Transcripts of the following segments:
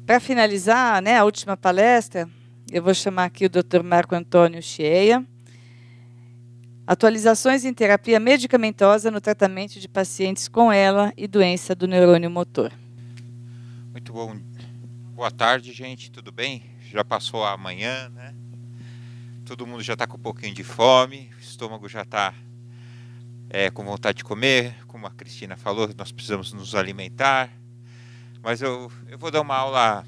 Para finalizar, né, a última palestra, eu vou chamar aqui o Dr. Marco Antônio Cheia. Atualizações em terapia medicamentosa no tratamento de pacientes com ELA e doença do neurônio motor. Muito bom. Boa tarde, gente. Tudo bem? Já passou a manhã, né? Todo mundo já está com um pouquinho de fome, o estômago já está com vontade de comer. Como a Cristina falou, nós precisamos nos alimentar. Mas eu vou dar uma aula...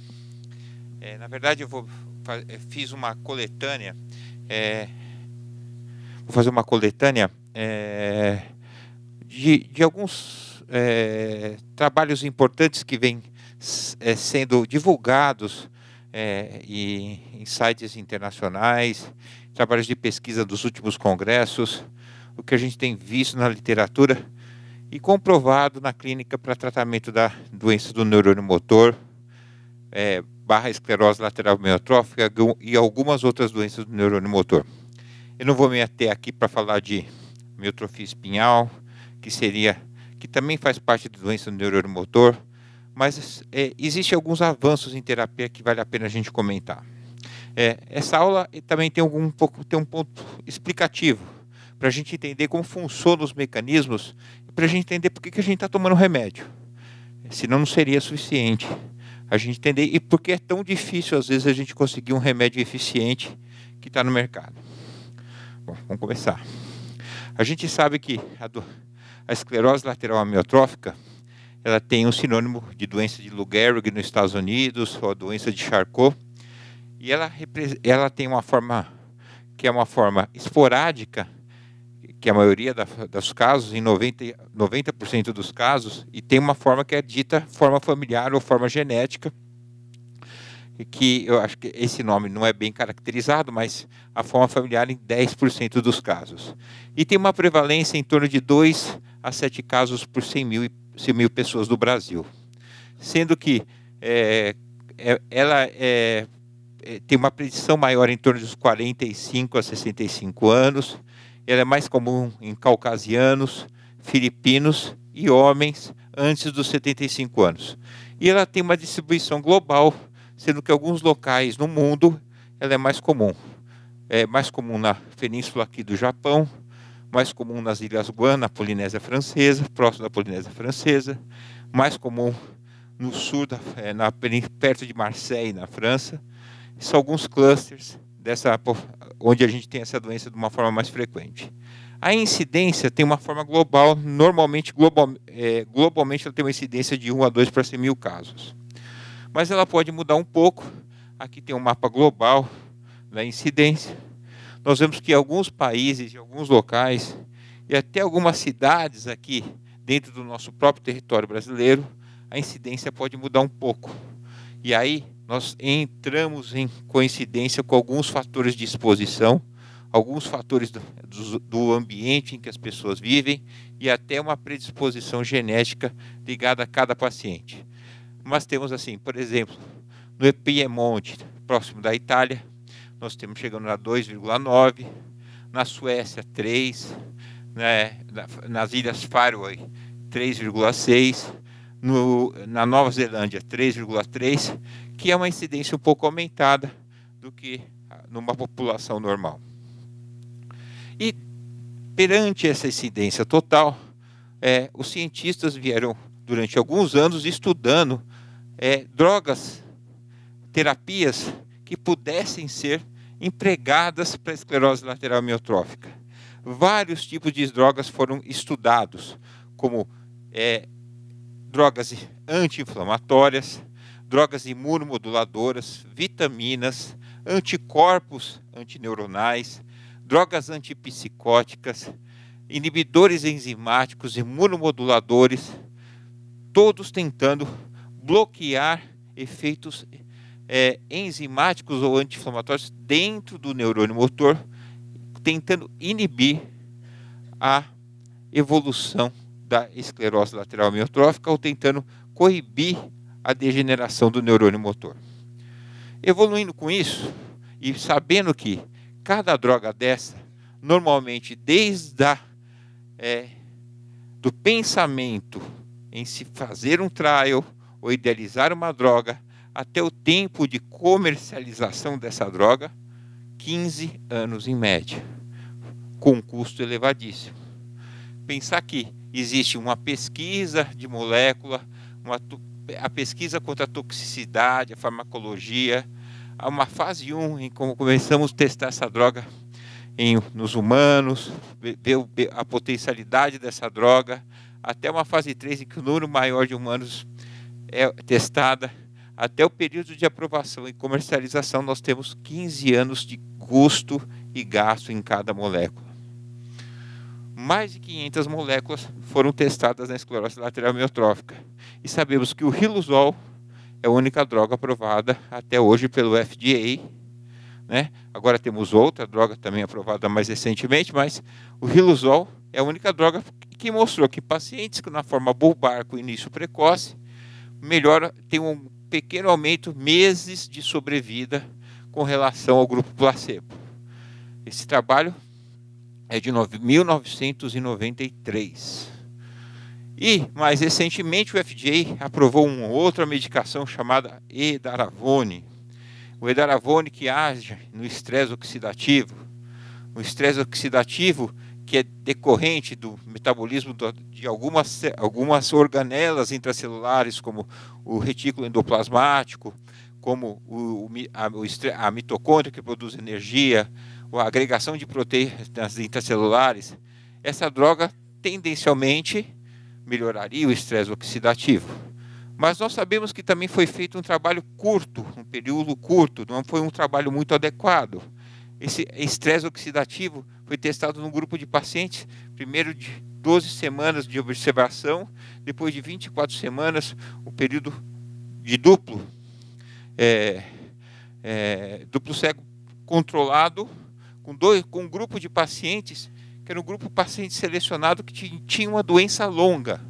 na verdade, eu fiz uma coletânea... vou fazer uma coletânea de alguns trabalhos importantes que vêm sendo divulgados em sites internacionais, trabalhos de pesquisa dos últimos congressos, o que a gente tem visto na literatura e comprovado na clínica para tratamento da doença do neurônio motor, barra esclerose lateral amiotrófica e algumas outras doenças do neurônio motor. Eu não vou me ater aqui para falar de miotrofia espinhal, que também faz parte da doença do neurônio motor, mas existem alguns avanços em terapia que vale a pena a gente comentar. Essa aula também tem um ponto explicativo, para a gente entender como funcionam os mecanismos, para a gente entender por que a gente está tomando remédio. Senão não seria suficiente a gente entender e por que é tão difícil, às vezes, a gente conseguir um remédio eficiente que está no mercado. Bom, vamos começar. A gente sabe que a esclerose lateral amiotrófica ela tem um sinônimo de doença de Lou Gehrig nos Estados Unidos, ou a doença de Charcot, e ela tem uma forma que é uma forma esporádica, que é a maioria dos casos, em 90% dos casos, e tem uma forma que é dita forma familiar ou forma genética, que eu acho que esse nome não é bem caracterizado, mas a forma familiar em 10% dos casos. E tem uma prevalência em torno de 2 a 7 casos por 100 mil pessoas do Brasil. Sendo que ela tem uma predição maior em torno dos 45 a 65 anos. Ela é mais comum em caucasianos, filipinos e homens antes dos 75 anos. E ela tem uma distribuição global, sendo que em alguns locais no mundo ela é mais comum. É mais comum na península aqui do Japão, mais comum nas Ilhas Guam, na Polinésia Francesa, próximo da Polinésia Francesa, mais comum no sul, perto de Marseille, na França. São alguns clusters onde a gente tem essa doença de uma forma mais frequente. A incidência tem uma forma global, globalmente ela tem uma incidência de 1 a 2 para 100 mil casos. Mas ela pode mudar um pouco. Aqui tem um mapa global da incidência. Nós vemos que alguns países, em alguns locais, e até algumas cidades aqui, dentro do nosso próprio território brasileiro, a incidência pode mudar um pouco. E aí nós entramos em coincidência com alguns fatores de exposição, alguns fatores do ambiente em que as pessoas vivem e até uma predisposição genética ligada a cada paciente. Mas temos assim, por exemplo, no Piemonte, próximo da Itália, nós temos chegando a 2,9, na Suécia 3, né, nas Ilhas Faroe 3,6, na Nova Zelândia 3,3, que é uma incidência um pouco aumentada do que numa população normal. E perante essa incidência total, os cientistas vieram durante alguns anos estudando drogas, terapias que pudessem ser empregadas para a esclerose lateral amiotrófica. Vários tipos de drogas foram estudados, como drogas anti-inflamatórias, drogas imunomoduladoras, vitaminas, anticorpos antineuronais, drogas antipsicóticas, inibidores enzimáticos, imunomoduladores, todos tentando bloquear efeitos enzimáticos ou anti-inflamatórios dentro do neurônio motor, tentando inibir a evolução da esclerose lateral amiotrófica ou tentando coibir a degeneração do neurônio motor. Evoluindo com isso e sabendo que cada droga dessa, normalmente desde do pensamento em se fazer um trial ou idealizar uma droga, até o tempo de comercialização dessa droga, 15 anos em média, com um custo elevadíssimo. Pensar que existe uma pesquisa de molécula, a pesquisa contra a toxicidade, a farmacologia, há uma fase 1 em como começamos a testar essa droga nos humanos, ver a potencialidade dessa droga, até uma fase 3 em que o número maior de humanos é testada, até o período de aprovação e comercialização, nós temos 15 anos de custo e gasto em cada molécula. Mais de 500 moléculas foram testadas na esclerose lateral amiotrófica. E sabemos que o riluzol é a única droga aprovada até hoje pelo FDA, né? Agora temos outra droga também aprovada mais recentemente, mas o riluzol é a única droga que mostrou que pacientes na forma bulbar com início precoce melhora, tem um pequeno aumento, meses de sobrevida com relação ao grupo placebo. Esse trabalho é de 1993. E, mais recentemente, o FDA aprovou uma outra medicação chamada edaravone. O edaravone que age no estresse oxidativo. O estresse oxidativo que é decorrente do metabolismo de algumas organelas intracelulares, como o retículo endoplasmático, como a mitocôndria que produz energia, a agregação de proteínas intracelulares. Essa droga tendencialmente melhoraria o estresse oxidativo. Mas nós sabemos que também foi feito um trabalho curto, um período curto, não foi um trabalho muito adequado. Esse estresse oxidativo foi testado num grupo de pacientes, primeiro de 12 semanas de observação, depois de 24 semanas, o período de duplo cego controlado, com um grupo de pacientes, que era um grupo de pacientes selecionado que tinha uma doença longa.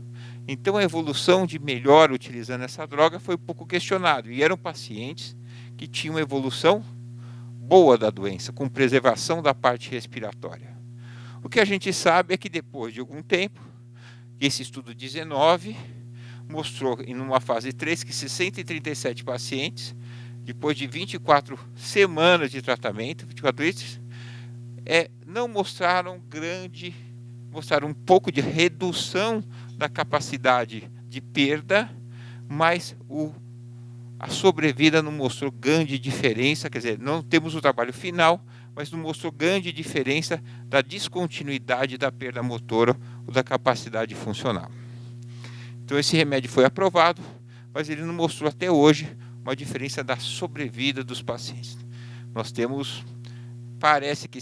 Então a evolução de melhora utilizando essa droga foi um pouco questionado. E eram pacientes que tinham evolução boa da doença, com preservação da parte respiratória. O que a gente sabe é que depois de algum tempo, esse estudo 19 mostrou em uma fase 3 que 637 pacientes, depois de 24 semanas de tratamento, 24 meses, não mostraram um pouco de redução da capacidade de perda, mas a sobrevida não mostrou grande diferença, quer dizer, não temos o trabalho final, mas não mostrou grande diferença da descontinuidade da perda motora ou da capacidade funcional. Então esse remédio foi aprovado, mas ele não mostrou até hoje uma diferença da sobrevida dos pacientes. Parece que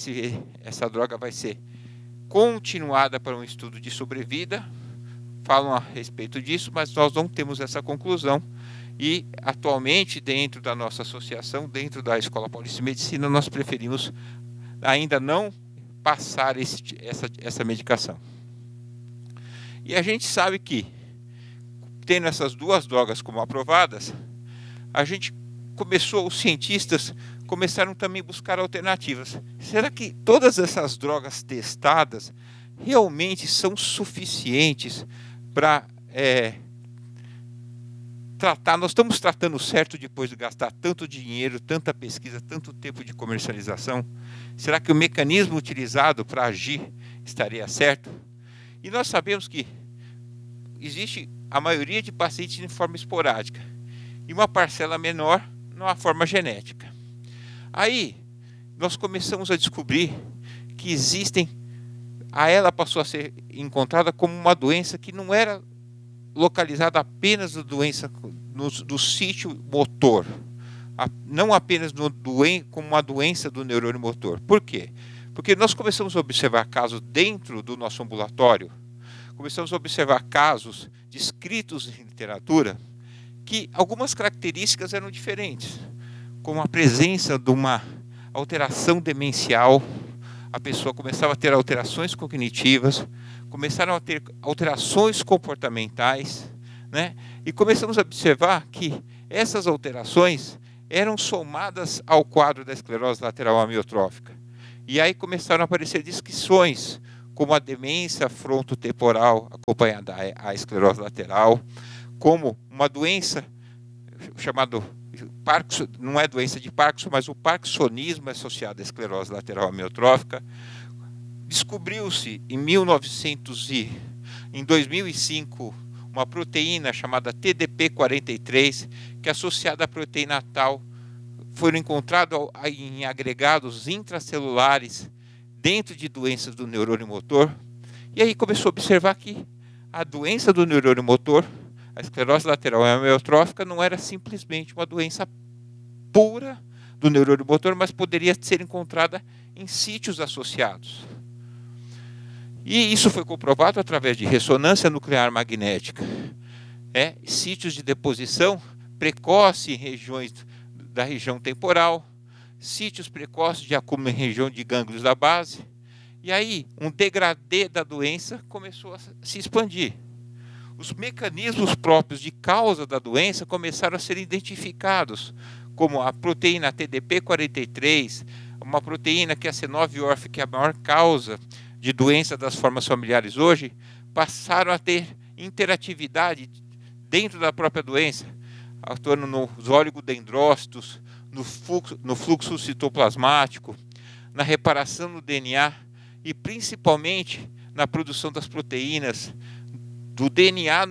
essa droga vai ser continuada para um estudo de sobrevida, falam a respeito disso, mas nós não temos essa conclusão. E, atualmente, dentro da nossa associação, dentro da Escola Paulista de Medicina, nós preferimos ainda não passar essa medicação. E a gente sabe que, tendo essas duas drogas como aprovadas, os cientistas começaram também a buscar alternativas. Será que todas essas drogas testadas realmente são suficientes para tratar? Nós estamos tratando certo depois de gastar tanto dinheiro, tanta pesquisa, tanto tempo de comercialização? Será que o mecanismo utilizado para agir estaria certo? E nós sabemos que existe a maioria de pacientes em forma esporádica e uma parcela menor numa forma genética. Aí nós começamos a descobrir que ela passou a ser encontrada como uma doença que não era localizada apenas no sítio motor, não apenas como uma doença do neurônio motor. Por quê? Porque nós começamos a observar casos dentro do nosso ambulatório, começamos a observar casos descritos em literatura que algumas características eram diferentes, como a presença de uma alteração demencial, a pessoa começava a ter alterações cognitivas, começaram a ter alterações comportamentais, né? E começamos a observar que essas alterações eram somadas ao quadro da esclerose lateral amiotrófica. E aí começaram a aparecer descrições, como a demência frontotemporal acompanhada à esclerose lateral, como uma doença chamada não é doença de Parkinson, mas o parkinsonismo associado à esclerose lateral amiotrófica. Descobriu-se em 2005 uma proteína chamada TDP-43, que é associada à proteína tal, foram encontrados em agregados intracelulares dentro de doenças do neurônio motor. E aí começou a observar que a doença do neurônio motor, a esclerose lateral amiotrófica, não era simplesmente uma doença pura do neurônio motor, mas poderia ser encontrada em sítios associados. E isso foi comprovado através de ressonância nuclear magnética. Sítios de deposição precoce em regiões da região temporal, sítios precoces de acúmulo em região de gânglios da base. E aí, um degradê da doença começou a se expandir. Os mecanismos próprios de causa da doença começaram a ser identificados, como a proteína TDP-43, uma proteína que é a C9orf, que é a maior causa de doença das formas familiares hoje, passaram a ter interatividade dentro da própria doença, atuando nos oligodendrócitos, no fluxo citoplasmático, na reparação do DNA e principalmente na produção das proteínas, do DNA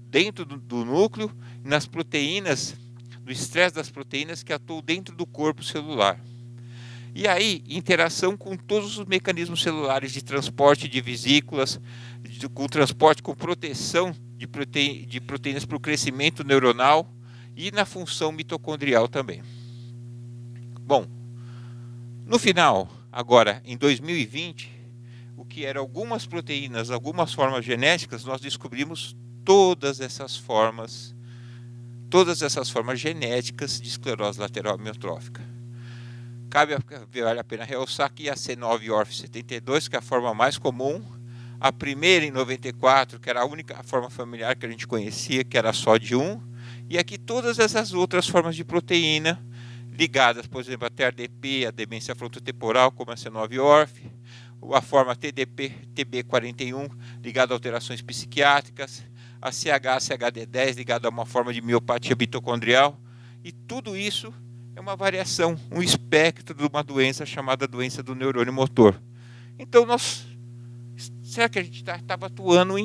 dentro do núcleo, e nas proteínas, do estresse das proteínas que atuam dentro do corpo celular. E aí, interação com todos os mecanismos celulares de transporte de vesículas, com transporte com proteção de proteínas para o crescimento neuronal e na função mitocondrial também. Bom, no final, agora em 2020, o que eram algumas proteínas, algumas formas genéticas, nós descobrimos todas essas formas genéticas de esclerose lateral amiotrófica. Vale a pena realçar que a C9orf72, que é a forma mais comum, a primeira em 94, que era a única forma familiar que a gente conhecia, que era só de 1, e aqui todas essas outras formas de proteína ligadas, por exemplo, a TRDP, a demência frontotemporal, como a C9orf, a forma TB41 ligada a alterações psiquiátricas, a CHD10 ligada a uma forma de miopatia mitocondrial, e tudo isso é uma variação, um espectro de uma doença chamada doença do neurônio motor. Então, será que a gente estava atuando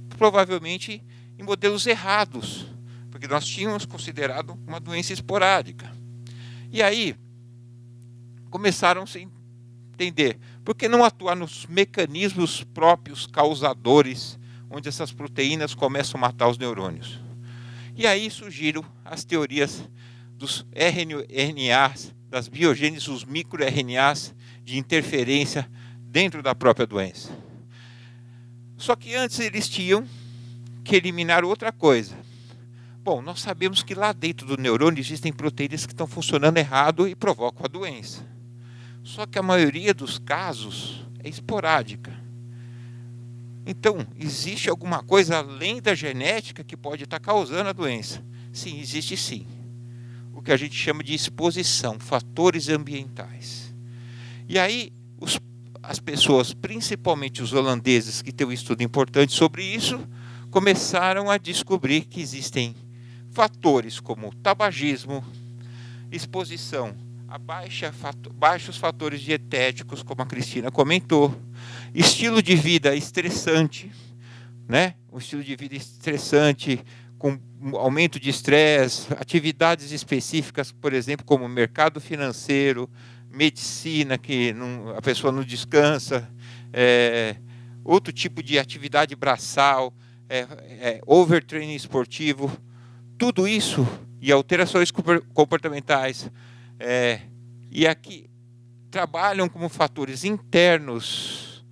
provavelmente em modelos errados? Porque nós tínhamos considerado uma doença esporádica. E aí, começaram a se entender, por que não atuar nos mecanismos próprios causadores, onde essas proteínas começam a matar os neurônios? E aí surgiram as teorias dos RNAs, das biogêneses, os microRNAs de interferência dentro da própria doença. Só que antes eles tinham que eliminar outra coisa. Bom, nós sabemos que lá dentro do neurônio existem proteínas que estão funcionando errado e provocam a doença. Só que a maioria dos casos é esporádica. Então, existe alguma coisa além da genética que pode estar causando a doença? Sim, existe sim. O que a gente chama de exposição, fatores ambientais. E aí, as pessoas, principalmente os holandeses, que têm um estudo importante sobre isso, começaram a descobrir que existem fatores como tabagismo, exposição a baixos fatores dietéticos, como a Cristina comentou, estilo de vida estressante, né? Um estilo de vida estressante, com aumento de estresse, atividades específicas, por exemplo, como mercado financeiro, medicina, que a pessoa não descansa, outro tipo de atividade braçal, overtraining esportivo, tudo isso, e alterações comportamentais, e aqui trabalham como fatores internos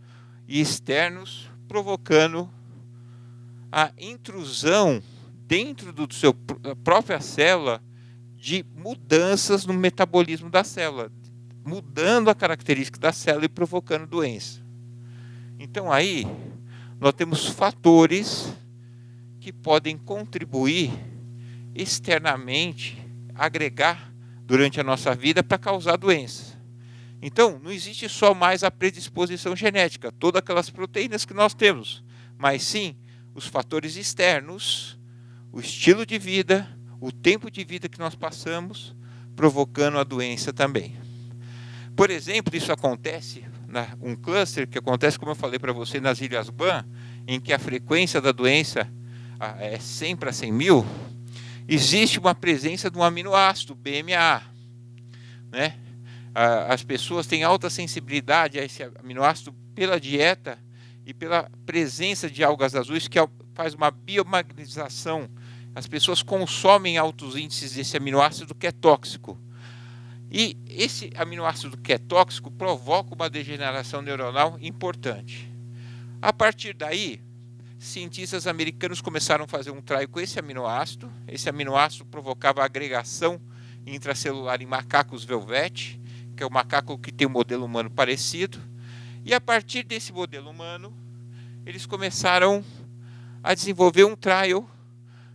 e externos, provocando a intrusão dentro da própria célula de mudanças no metabolismo da célula, mudando a característica da célula e provocando doença. Então aí nós temos fatores que podem contribuir externamente, agregar durante a nossa vida para causar doença. Então, não existe só mais a predisposição genética, todas aquelas proteínas que nós temos, mas sim os fatores externos, o estilo de vida, o tempo de vida que nós passamos, provocando a doença também. Por exemplo, isso acontece, um cluster que acontece, como eu falei para você, nas Ilhas Ban, em que a frequência da doença é 100 para 100 mil, existe uma presença de um aminoácido, BMAA, né? As pessoas têm alta sensibilidade a esse aminoácido pela dieta e pela presença de algas azuis, que faz uma biomagnização. As pessoas consomem altos índices desse aminoácido que é tóxico. E esse aminoácido que é tóxico provoca uma degeneração neuronal importante. A partir daí, cientistas americanos começaram a fazer um trial com esse aminoácido. Esse aminoácido provocava agregação intracelular em macacos velvete, que é o macaco que tem um modelo humano parecido. E a partir desse modelo humano, eles começaram a desenvolver um trial,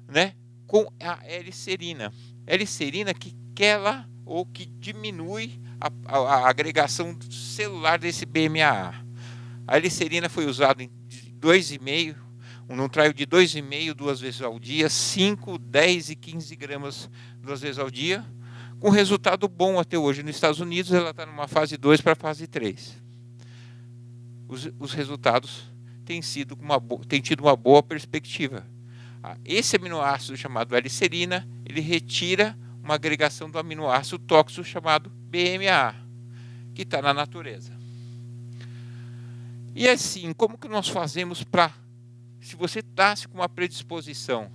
né, com a L-serina. L-serina que quela ou que diminui a agregação celular desse BMAA. A L-serina foi usada em 2,5, num trial de 2,5 duas vezes ao dia, 5, 10 e 15 gramas duas vezes ao dia, com resultado bom até hoje. Nos Estados Unidos ela está numa fase 2 para fase 3. Os resultados têm tido uma boa perspectiva. Esse aminoácido chamado L-serina, ele retira uma agregação do aminoácido tóxico chamado BMAA, que está na natureza. E assim, como que nós fazemos para, se você está com uma predisposição,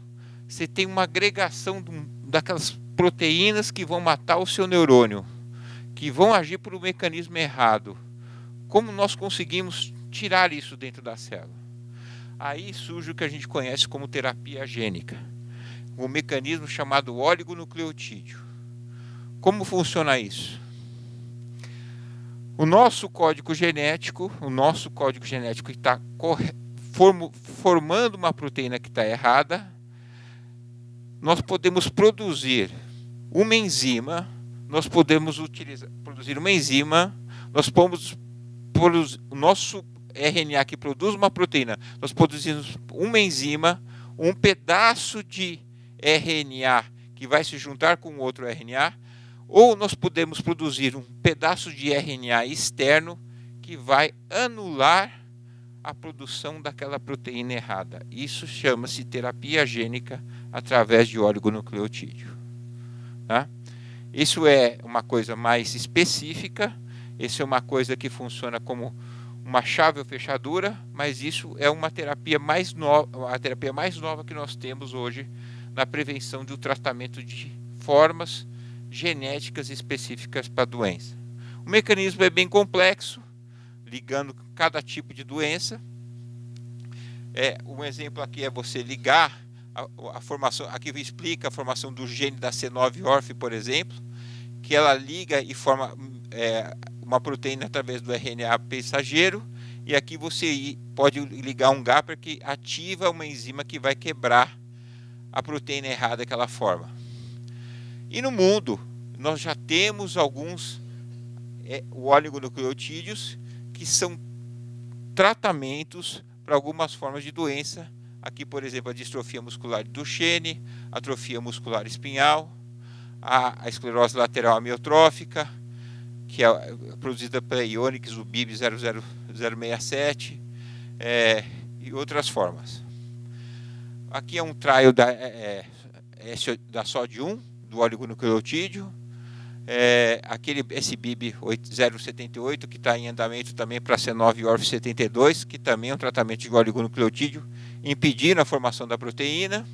você tem uma agregação daquelas proteínas que vão matar o seu neurônio, que vão agir por um mecanismo errado, como nós conseguimos tirar isso dentro da célula? Aí surge o que a gente conhece como terapia gênica, um mecanismo chamado oligonucleotídeo. Como funciona isso? O nosso código genético está formando uma proteína que está errada. Nós podemos produzir uma enzima, o nosso RNA que produz uma proteína, nós produzimos uma enzima, um pedaço de RNA que vai se juntar com outro RNA, ou nós podemos produzir um pedaço de RNA externo que vai anular a produção daquela proteína errada. Isso chama-se terapia gênica através de oligonucleotídeo. Tá? Isso é uma coisa mais específica, isso é uma coisa que funciona como uma chave ou fechadura, mas isso é uma terapia mais nova, a terapia mais nova que nós temos hoje na prevenção do tratamento de formas genéticas específicas para a doença. O mecanismo é bem complexo, ligando cada tipo de doença. Um exemplo aqui é você ligar a formação, aqui explica a formação do gene da C9orf, por exemplo, que ela liga e forma uma proteína através do RNA mensageiro, e aqui você pode ligar um gapper que ativa uma enzima que vai quebrar a proteína errada que ela forma. E no mundo, nós já temos alguns oligonucleotídeos que são tratamentos para algumas formas de doença. Aqui, por exemplo, a distrofia muscular de Duchenne, a atrofia muscular espinhal, a esclerose lateral amiotrófica, que é produzida pela Ionix, o BIB 00067, e outras formas. Aqui é um trial da SOD1, do oligonucleotídeo. Esse BIB 078, que está em andamento também para C9orf72, que também é um tratamento de oligonucleotídeo, impedindo a formação da proteína.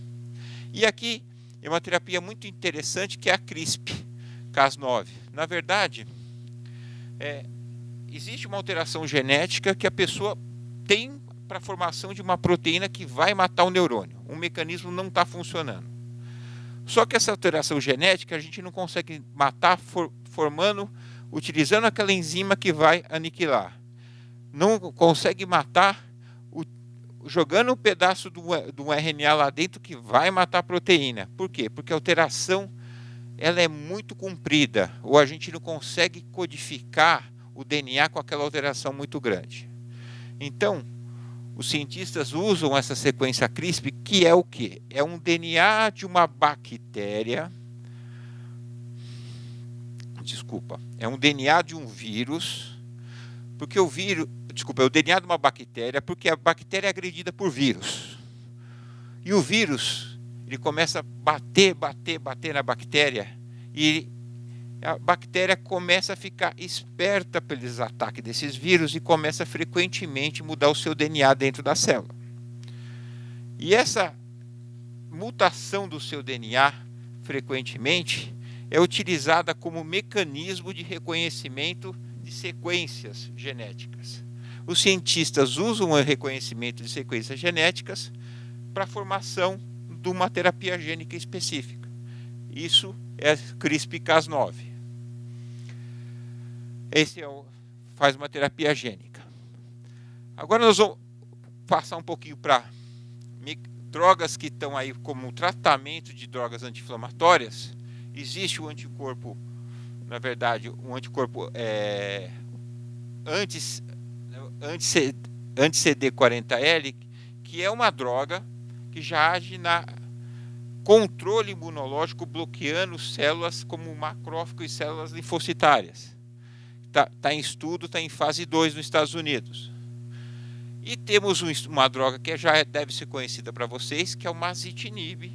E aqui é uma terapia muito interessante, que é a CRISP-Cas9. Na verdade, existe uma alteração genética que a pessoa tem para a formação de uma proteína que vai matar o neurônio. Um mecanismo não está funcionando. Só que essa alteração genética a gente não consegue matar utilizando aquela enzima que vai aniquilar. Não consegue matar jogando um pedaço do RNA lá dentro que vai matar a proteína. Por quê? Porque a alteração ela é muito comprida, ou a gente não consegue codificar o DNA com aquela alteração muito grande. Então, os cientistas usam essa sequência CRISPR, que é o quê? É um DNA de uma bactéria. Desculpa, é um DNA de um vírus, porque o vírus, desculpa, é o DNA de uma bactéria, porque a bactéria é agredida por vírus. E o vírus, ele começa a bater na bactéria, e a bactéria começa a ficar esperta pelos ataques desses vírus e começa frequentemente mudar o seu DNA dentro da célula. E essa mutação do seu DNA, frequentemente, é utilizada como mecanismo de reconhecimento de sequências genéticas. Os cientistas usam o reconhecimento de sequências genéticas para a formação de uma terapia gênica específica. Isso é CRISPR-Cas9. Esse faz uma terapia gênica. Agora nós vamos passar um pouquinho para drogas que estão aí como tratamento de drogas anti-inflamatórias. Existe o anticorpo, na verdade, um anticorpo anti-CD40L, que é uma droga que já age na controle imunológico, bloqueando células como macrófago e células linfocitárias. Está em estudo, está em fase 2 nos Estados Unidos. E temos uma droga que já deve ser conhecida para vocês, que é o masitinib,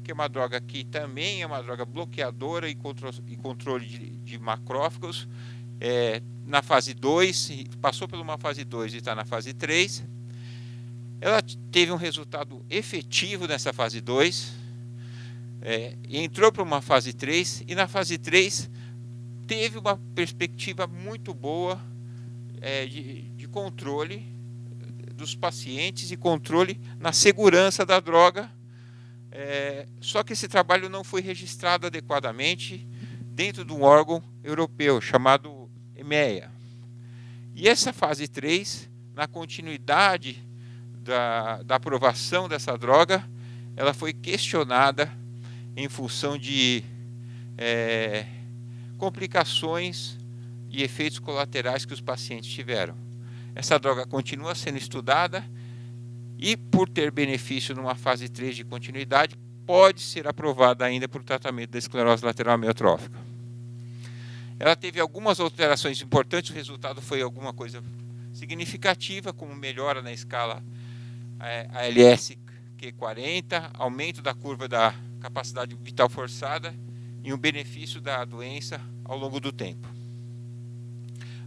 que é uma droga que também é uma droga bloqueadora e controle de macrófagos, na fase 2, passou por uma fase 2 e está na fase 3. Ela teve um resultado efetivo nessa fase 2, entrou para uma fase 3, e na fase 3 teve uma perspectiva muito boa de controle dos pacientes e controle na segurança da droga. Só que esse trabalho não foi registrado adequadamente dentro de um órgão europeu chamado EMEA. E essa fase 3, na continuidade da aprovação dessa droga, ela foi questionada em função de complicações e efeitos colaterais que os pacientes tiveram. Essa droga continua sendo estudada e, por ter benefício numa fase 3 de continuidade, pode ser aprovada ainda para o tratamento da esclerose lateral amiotrófica. Ela teve algumas alterações importantes, o resultado foi alguma coisa significativa, como melhora na escala ALS-Q40, aumento da curva da capacidade vital forçada e um benefício da doença ao longo do tempo.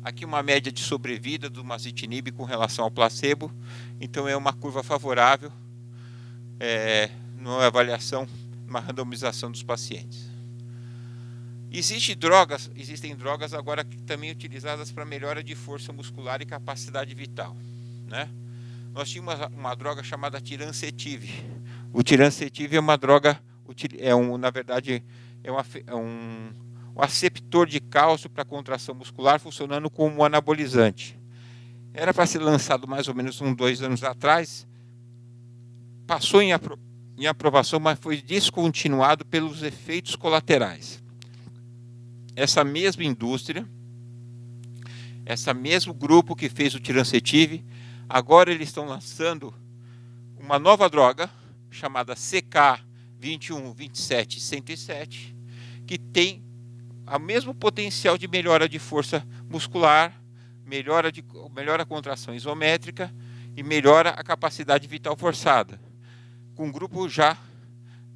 Aqui uma média de sobrevida do masitinib com relação ao placebo, então é uma curva favorável na avaliação, numa randomização dos pacientes. Existem drogas agora que também utilizadas para melhora de força muscular e capacidade vital, né? Nós tínhamos uma droga chamada tirancetiv. O tirancetiv é uma droga, na verdade, um aceptor de cálcio para contração muscular, funcionando como um anabolizante. Era para ser lançado mais ou menos 2 anos atrás, passou em aprovação, mas foi descontinuado pelos efeitos colaterais. Essa mesma indústria, esse mesmo grupo que fez o tirancetiv, agora eles estão lançando uma nova droga chamada CK-2127-107, que tem o mesmo potencial de melhora de força muscular, melhora a contração isométrica e melhora a capacidade vital forçada, com um grupo já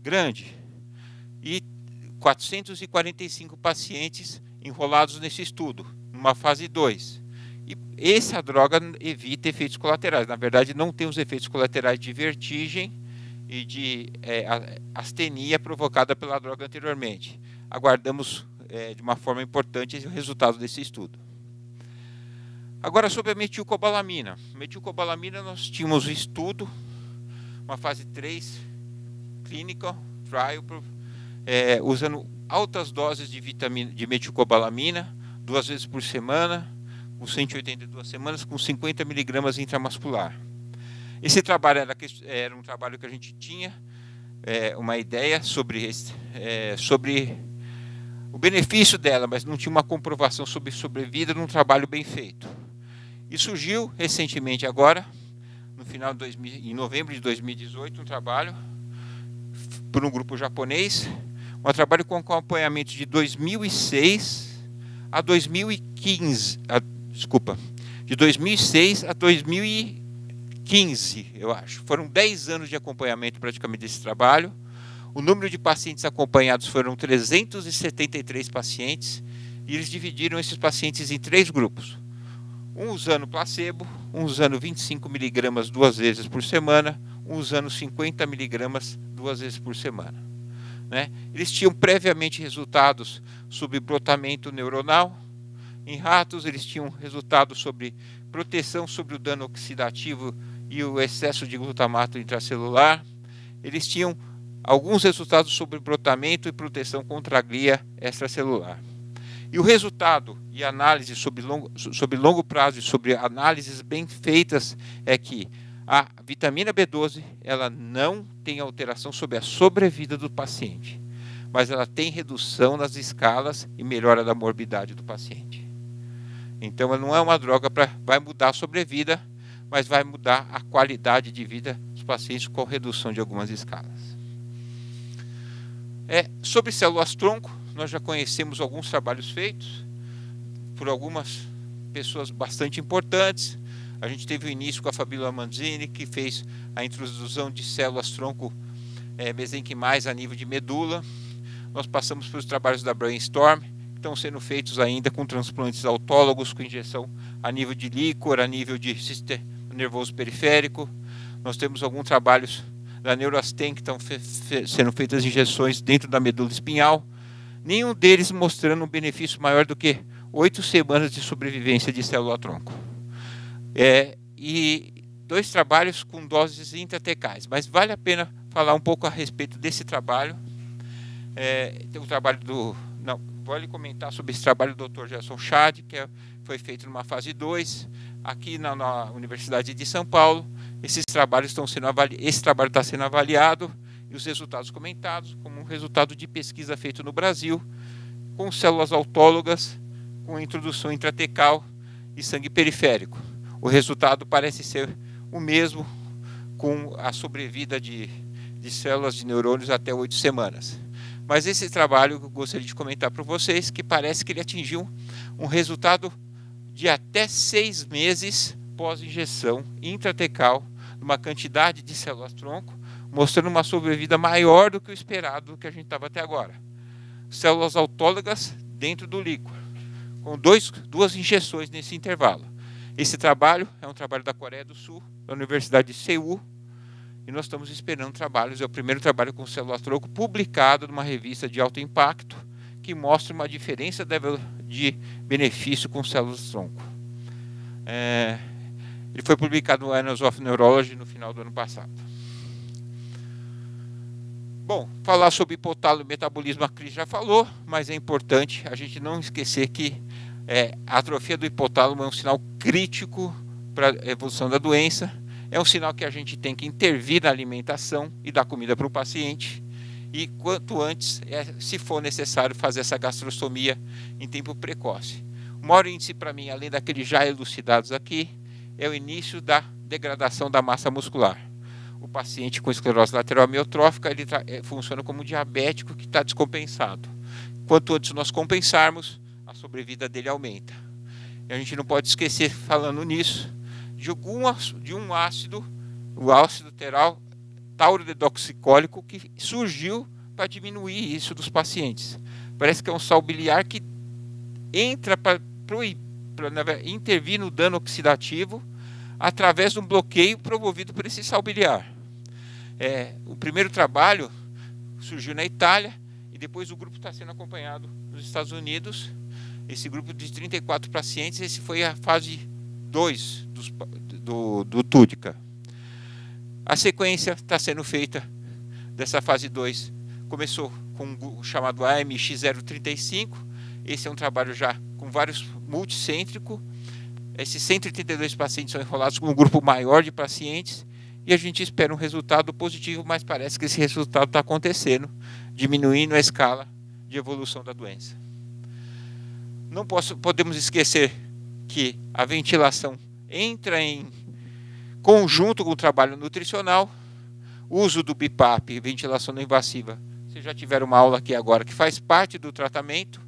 grande e 445 pacientes enrolados nesse estudo, numa fase 2. E essa droga evita efeitos colaterais. Na verdade, não tem os efeitos colaterais de vertigem e de astenia provocada pela droga anteriormente. Aguardamos de uma forma importante o resultado desse estudo. Agora, sobre a metilcobalamina. Metilcobalamina, nós tínhamos um estudo, uma fase 3, clinical trial, usando altas doses de metilcobalamina, 2 vezes por semana, com 182 semanas, com 50 miligramas intramuscular. Esse trabalho era um trabalho que a gente tinha uma ideia sobre o benefício dela, mas não tinha uma comprovação sobre sobrevida num trabalho bem feito. E surgiu recentemente agora em novembro de 2018, um trabalho por um grupo japonês, um trabalho com acompanhamento de 2006 a 2015, de 2006 a 2015, eu acho. Foram 10 anos de acompanhamento praticamente desse trabalho. O número de pacientes acompanhados foram 373 pacientes, e eles dividiram esses pacientes em 3 grupos. Um usando placebo, um usando 25 miligramas 2 vezes por semana, um usando 50 miligramas 2 vezes por semana. Né? Eles tinham previamente resultados sobre brotamento neuronal. Em ratos, eles tinham resultados sobre proteção sobre o dano oxidativo e o excesso de glutamato intracelular. Eles tinham alguns resultados sobre brotamento e proteção contra a glia extracelular. E o resultado e análise sobre longo prazo e sobre análises bem feitas é que a vitamina B12 ela não tem alteração sobre a sobrevida do paciente, mas ela tem redução nas escalas e melhora da morbidade do paciente. Então ela não é uma droga vai mudar a sobrevida, mas vai mudar a qualidade de vida dos pacientes com redução de algumas escalas. Sobre células-tronco, nós já conhecemos alguns trabalhos feitos por algumas pessoas bastante importantes. A gente teve o início com a Fabiola Manzini, que fez a introdução de células-tronco mesenquimais a nível de medula. Nós passamos pelos trabalhos da Brainstorm, que estão sendo feitos ainda com transplantes autólogos, com injeção a nível de líquor, a nível de sistema nervoso periférico. Nós temos alguns trabalhos da Neurastem, que estão sendo feitas injeções dentro da medula espinhal. Nenhum deles mostrando um benefício maior do que 8 semanas de sobrevivência de célula-tronco. E 2 trabalhos com doses intratecais. Mas vale a pena falar um pouco a respeito desse trabalho. Tem o trabalho vale comentar sobre esse trabalho do Dr. Gerson Chad, que foi feito numa fase 2, aqui na Universidade de São Paulo. Esse trabalho está sendo avaliado, e os resultados comentados como um resultado de pesquisa feito no Brasil, com células autólogas, com introdução intratecal e sangue periférico. O resultado parece ser o mesmo, com a sobrevida de células de neurônios até 8 semanas. Mas esse trabalho eu gostaria de comentar para vocês, que parece que ele atingiu um resultado de até 6 meses pós-injeção intratecal, numa quantidade de células-tronco, mostrando uma sobrevida maior do que o esperado, do que a gente estava até agora. Células autólogas dentro do líquor, com 2 injeções nesse intervalo. Esse trabalho é um trabalho da Coreia do Sul, da Universidade de Seul, e nós estamos esperando trabalhos. É o primeiro trabalho com célula-tronco publicado numa revista de alto impacto, que mostra uma diferença de benefício com células-tronco. Ele foi publicado no Annals of Neurology no final do ano passado. Bom, falar sobre hipotálamo e metabolismo a Cris já falou, mas é importante a gente não esquecer que a atrofia do hipotálamo é um sinal crítico para a evolução da doença. É um sinal que a gente tem que intervir na alimentação e dar comida para o paciente. E quanto antes, se for necessário, fazer essa gastrostomia em tempo precoce. O maior índice para mim, além daqueles já elucidados aqui, é o início da degradação da massa muscular. O paciente com esclerose lateral amiotrófica, ele funciona como um diabético que está descompensado. Quanto antes nós compensarmos, a sobrevida dele aumenta. E a gente não pode esquecer, falando nisso, de um ácido, o ácido taurodeoxicólico, que surgiu para diminuir isso dos pacientes. Parece que é um sal biliar que entra para intervir no dano oxidativo através de um bloqueio promovido por esse sal biliar. O primeiro trabalho surgiu na Itália, e depois o grupo está sendo acompanhado nos Estados Unidos. Esse grupo de 34 pacientes, esse foi a fase 2 do TUDCA. A sequência está sendo feita dessa fase 2. Começou com o chamado AMX035. Esse é um trabalho já com vários multicêntrico. Esses 132 pacientes são enrolados com um grupo maior de pacientes, e a gente espera um resultado positivo, mas parece que esse resultado está acontecendo, diminuindo a escala de evolução da doença. Não podemos esquecer que a ventilação entra em conjunto com o trabalho nutricional, uso do BiPAP, ventilação não invasiva. Vocês já tiveram uma aula aqui agora que faz parte do tratamento.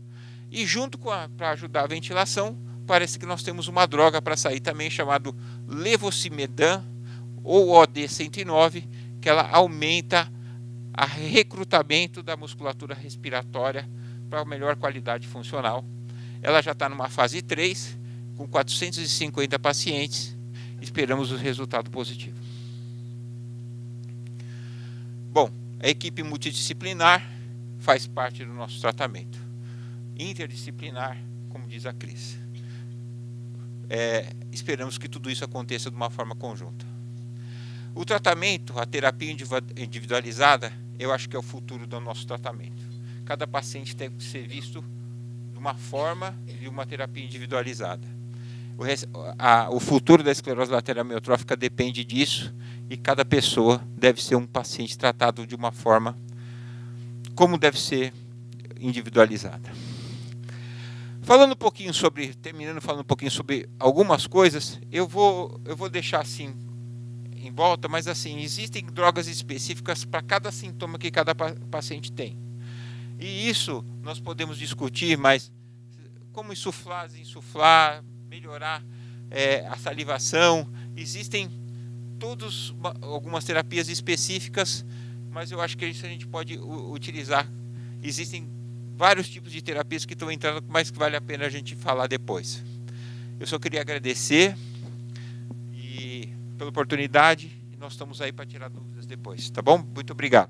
E junto com para ajudar a ventilação, parece que nós temos uma droga para sair também, chamado Levosimedan, ou OD109, que ela aumenta o recrutamento da musculatura respiratória para melhor qualidade funcional. Ela já está numa fase 3, com 450 pacientes. Esperamos o resultado positivo. Bom, a equipe multidisciplinar faz parte do nosso tratamento. Interdisciplinar, como diz a Cris. Esperamos que tudo isso aconteça de uma forma conjunta. O tratamento, a terapia individualizada, eu acho que é o futuro do nosso tratamento. Cada paciente tem que ser visto de uma forma de uma terapia individualizada. O futuro da esclerose lateral amiotrófica depende disso, e cada pessoa deve ser um paciente tratado de uma forma como deve ser individualizada. Terminando falando um pouquinho sobre algumas coisas, eu vou deixar assim em volta, mas assim, existem drogas específicas para cada sintoma que cada paciente tem. E isso nós podemos discutir, mas como insuflar, desinsuflar, melhorar a salivação, existem algumas terapias específicas, mas eu acho que isso a gente pode utilizar. Existem vários tipos de terapias que estão entrando, mas que vale a pena a gente falar depois. Eu só queria agradecer pela oportunidade, e nós estamos aí para tirar dúvidas depois, tá bom? Muito obrigado.